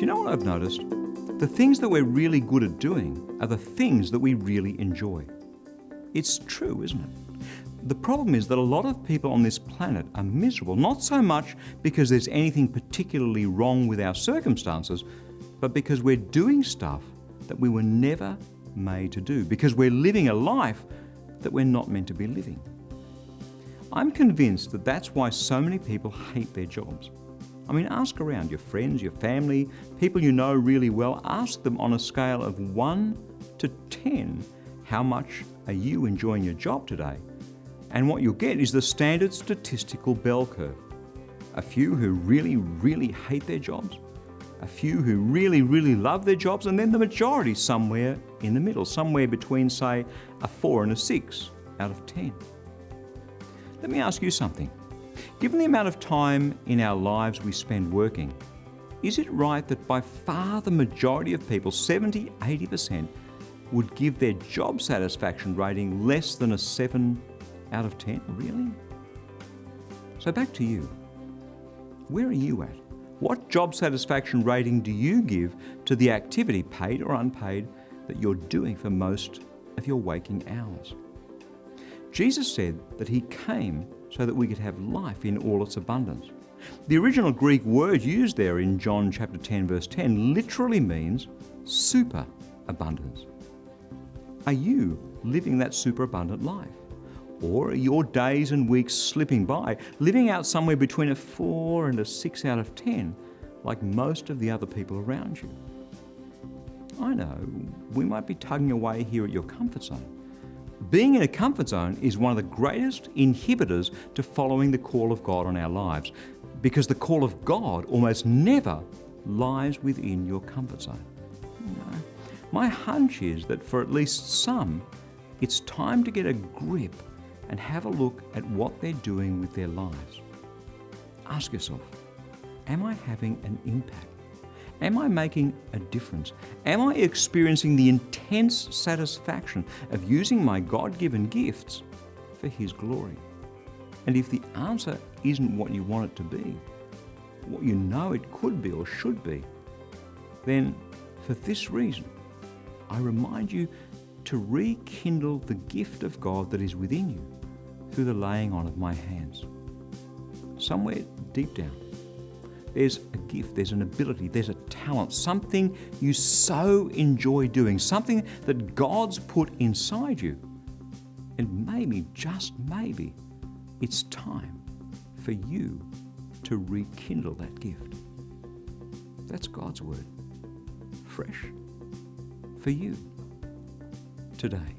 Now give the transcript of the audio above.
you know what I've noticed? The things that we're really good at doing are the things that we really enjoy. It's true, isn't it? The problem is that a lot of people on this planet are miserable, not so much because there's anything particularly wrong with our circumstances, but because we're doing stuff that we were never made to do, because we're living a life that we're not meant to be living. I'm convinced that that's why so many people hate their jobs. I mean, ask around your friends, your family, people you know really well. Ask them on a scale of 1 to 10, how much are you enjoying your job today? And what you'll get is the standard statistical bell curve. A few who really, really hate their jobs, a few who really, really love their jobs, and then the majority somewhere in the middle, somewhere between, say, a 4 and a 6 out of 10. Let me ask you something. Given the amount of time in our lives we spend working, is it right that by far the majority of people, 70-80%, would give their job satisfaction rating less than a 7 out of 10? Really? So back to you. Where are you at? What job satisfaction rating do you give to the activity, paid or unpaid, that you're doing for most of your waking hours? Jesus said that he came so that we could have life in all its abundance. The original Greek word used there in John chapter 10, verse 10 literally means superabundance. Are you living that superabundant life? Or are your days and weeks slipping by, living out somewhere between a 4 and a 6 out of 10, like most of the other people around you? I know, we might be tugging away here at your comfort zone. Being in a comfort zone is one of the greatest inhibitors to following the call of God on our lives, because the call of God almost never lies within your comfort zone. No. My hunch is that for at least some, it's time to get a grip and have a look at what they're doing with their lives. Ask yourself, am I having an impact? Am I making a difference? Am I experiencing the intense satisfaction of using my God-given gifts for His glory? And if the answer isn't what you want it to be, what you know it could be or should be, then for this reason, I remind you to rekindle the gift of God that is within you through the laying on of my hands. Somewhere deep down, there's a gift, there's an ability, there's a talent, something you so enjoy doing, something that God's put inside you. And maybe, just maybe, it's time for you to rekindle that gift. That's God's word, fresh for you today.